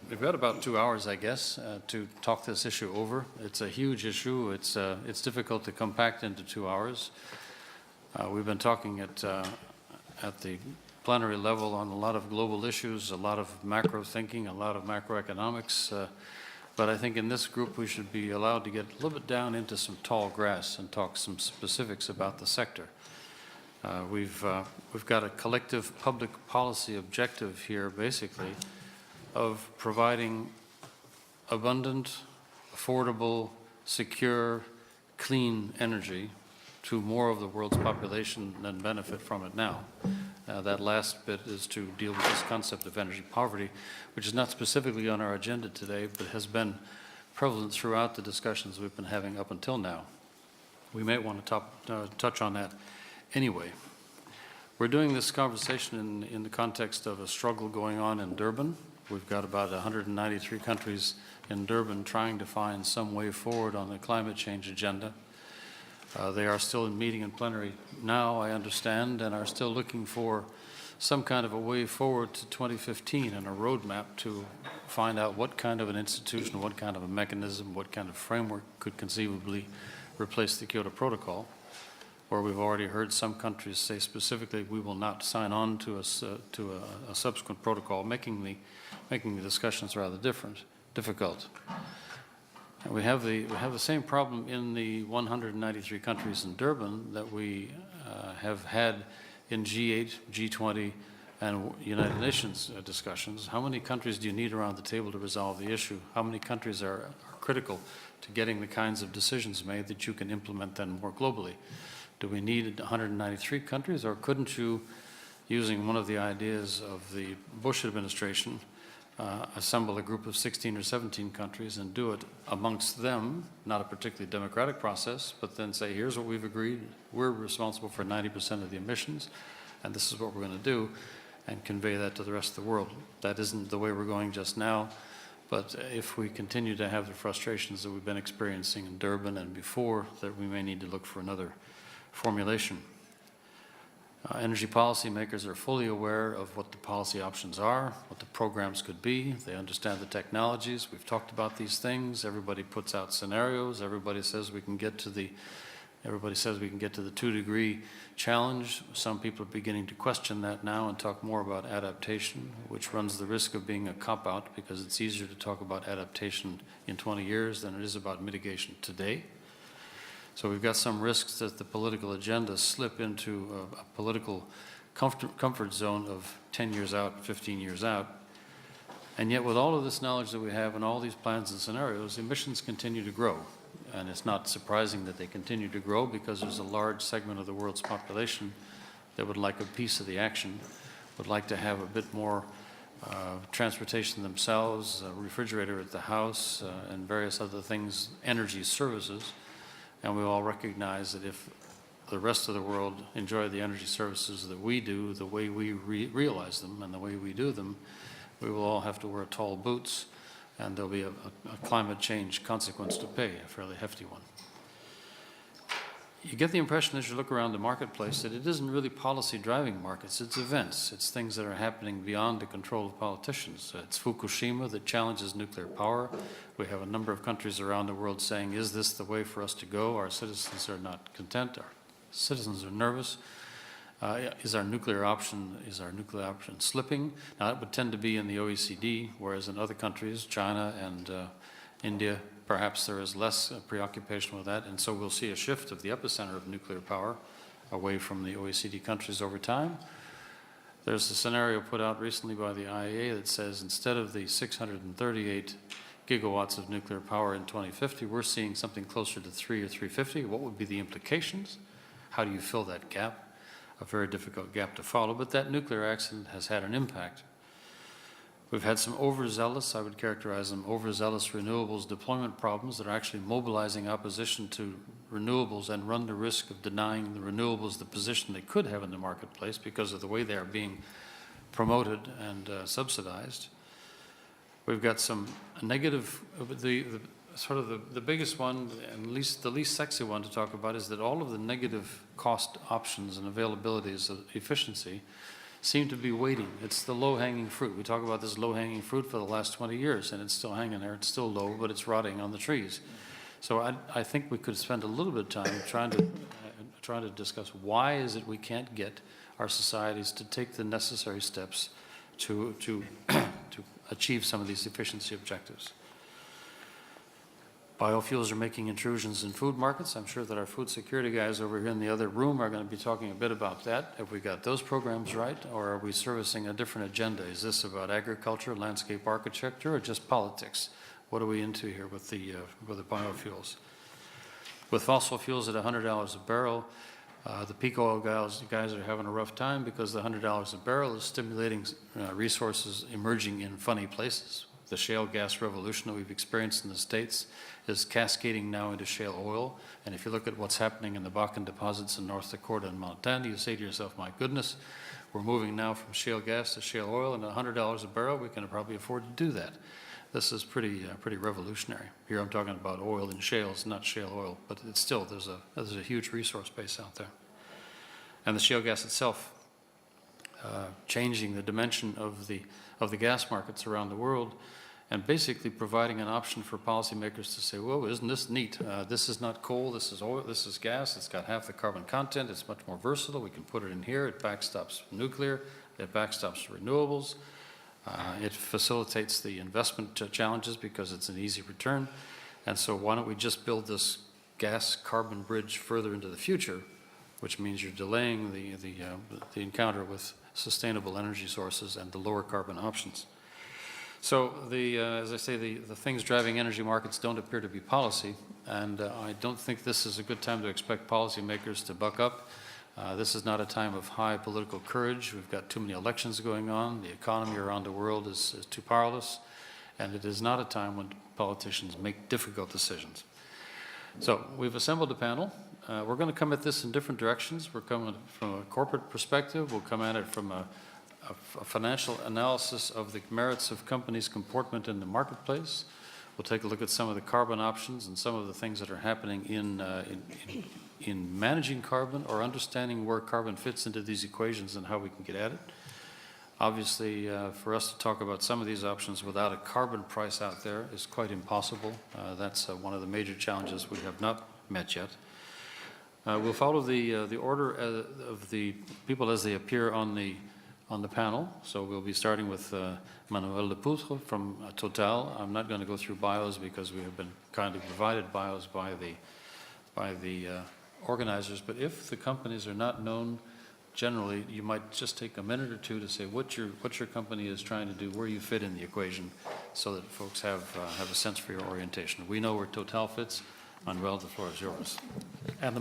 We've got about 2 hours, I guess, to talk this issue over. It's a huge issue. It's difficult to compact into 2 hours. We've been talking at the plenary level on a lot of global issues, a lot of macro thinking, a lot of macroeconomics. But I think in this group we should be allowed to get a little bit down into some tall grass and talk some specifics about the sector. We've got a collective public policy objective here, basically, of providing abundant, affordable, secure, clean energy to more of the world's population than benefit from it now. That last bit is to deal with this concept of energy poverty, which is not specifically on our agenda today, but has been prevalent throughout the discussions we've been having up until now. We may want to touch on that anyway. We're doing this conversation in the context of a struggle going on in Durban. We've got about 193 countries in Durban trying to find some way forward on the climate change agenda. They are still in meeting in plenary now, I understand, and are still looking for some kind of a way forward to 2015 and a roadmap to find out what kind of an institution, what kind of a mechanism, what kind of framework could conceivably replace the Kyoto Protocol, where we've already heard some countries say specifically we will not sign on to a subsequent protocol, making the discussions rather difficult. And we have the same problem in the 193 countries in Durban that we have had in G8, G20, and United Nations discussions. How many countries do you need around the table to resolve the issue? How many countries are critical to getting the kinds of decisions made that you can implement then more globally? Do we need 193 countries, or couldn't you, using one of the ideas of the Bush administration, assemble a group of 16 or 17 countries and do it amongst them, not a particularly democratic process, but then say, here's what we've agreed, we're responsible for 90% of the emissions, and this is what we're going to do, and convey that to the rest of the world. That isn't the way we're going just now, but if we continue to have the frustrations that we've been experiencing in Durban and before, that we may need to look for another formulation. Energy policy makers are fully aware of what the policy options are, what the programs could be. They understand the technologies. We've talked about these things. Everybody puts out scenarios. Everybody says we can get to the 2-degree challenge. Some people are beginning to question that now and talk more about adaptation, which runs the risk of being a cop-out because it's easier to talk about adaptation in 20 years than it is about mitigation today. So we've got some risks that the political agenda slip into a political comfort zone of 10 years out, 15 years out. And yet with all of this knowledge that we have and all these plans and scenarios, emissions continue to grow. And it's not surprising that they continue to grow because there's a large segment of the world's population that would like a piece of the action, would like to have a bit more transportation themselves, a refrigerator at the house, and various other things, energy services. And we all recognize that if the rest of the world enjoy the energy services that we do, the way we realize them and the way we do them, we will all have to wear tall boots, and there'll be a climate change consequence to pay, a fairly hefty one. You get the impression as you look around the marketplace that it isn't really policy driving markets, it's events. It's things that are happening beyond the control of politicians. It's Fukushima that challenges nuclear power. We have a number of countries around the world saying, is this the way for us to go? Our citizens are not content, our citizens are nervous. Is our nuclear option slipping? Now it would tend to be in the OECD, whereas in other countries, China and India, perhaps there is less preoccupation with that, and so we'll see a shift of the epicenter of nuclear power away from the OECD countries over time. There's a scenario put out recently by the IEA that says instead of the 638 gigawatts of nuclear power in 2050, we're seeing something closer to 3 or 350. What would be the implications? How do you fill that gap? A very difficult gap to follow, but that nuclear accident has had an impact. We've had some overzealous, I would characterize them, overzealous renewables deployment problems that are actually mobilizing opposition to renewables and run the risk of denying the renewables the position they could have in the marketplace because of the way they are being promoted and subsidized. We've got some negative, the biggest one, and the least sexy one to talk about, is that all of the negative cost options and availabilities of efficiency seem to be waiting. It's the low-hanging fruit. We talk about this low-hanging fruit for the last 20 years, and it's still hanging there. It's still low, but it's rotting on the trees. So I think we could spend a little bit of time trying to discuss why is it we can't get our societies to take the necessary steps to achieve some of these efficiency objectives. Biofuels are making intrusions in food markets. I'm sure that our food security guys over here in the other room are going to be talking a bit about that. Have we got those programs right, or are we servicing a different agenda? Is this about agriculture, landscape architecture, or just politics? What are we into here with the biofuels? With fossil fuels at $100 a barrel, the peak oil guys are having a rough time because the $100 a barrel is stimulating resources emerging in funny places. The shale gas revolution that we've experienced in the States is cascading now into shale oil. And if you look at what's happening in the Bakken deposits in North Dakota and Montana, you say to yourself, my goodness, we're moving now from shale gas to shale oil, and at $100 a barrel, we can probably afford to do that. This is pretty revolutionary. Here I'm talking about oil in shales, not shale oil, but it's still, there's a huge resource base out there. And the shale gas itself, changing the dimension of the gas markets around the world, and basically providing an option for policymakers to say, whoa, isn't this neat? This is not coal, this is oil, this is gas, it's got half the carbon content, it's much more versatile, we can put it in here, it backstops nuclear, it backstops renewables, it facilitates the investment challenges because it's an easy return, and so why don't we just build this gas carbon bridge further into the future, which means you're delaying the encounter with sustainable energy sources and the lower carbon options. So as I say, the things driving energy markets don't appear to be policy, and I don't think this is a good time to expect policymakers to buck up. This is not a time of high political courage. We've got too many elections going on. The economy around the world is too powerless, and it is not a time when politicians make difficult decisions. So we've assembled a panel. We're going to come at this in different directions. We're coming from a corporate perspective. We'll come at it from a financial analysis of the merits of companies' comportment in the marketplace. We'll take a look at some of the carbon options and some of the things that are happening in managing carbon or understanding where carbon fits into these equations and how we can get at it. Obviously, for us to talk about some of these options without a carbon price out there is quite impossible. That's one of the major challenges we have not met yet. We'll follow the order of the people as they appear on the panel. So we'll be starting with Manuel Lepoutre from Total. I'm not going to go through bios because we have been kindly provided bios by the organizers. But if the companies are not known, generally you might just take a minute or two to say what your company is trying to do, where you fit in the equation, so that folks have a sense for your orientation. We know where Total fits. Manuel, the floor is yours. And